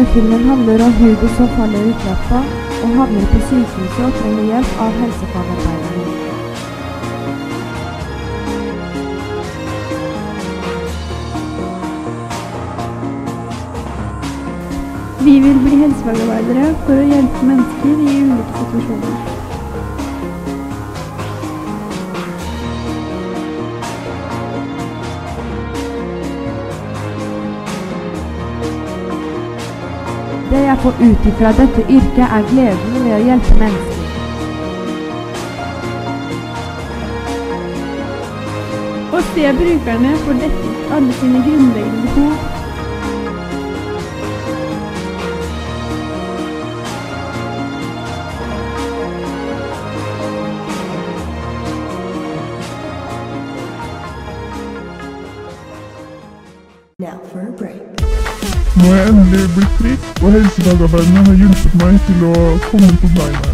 Denne filmen handler om Hugo som faller i trappa og havner på sykehuset og trenger hjelp av helsefagarbeiderne. Vi vil bli helsefagarbeidere for å hjelpe mennesker i ulike situasjoner. Det jeg får ut ifra dette yrket er gleden ved å hjelpe mennesker. Å se brukerne får dekket alle sine grunnleggende behov. Nå er jeg endelig blitt frisk, og helsefagarbeiderne har hjulpet meg til å komme på beina.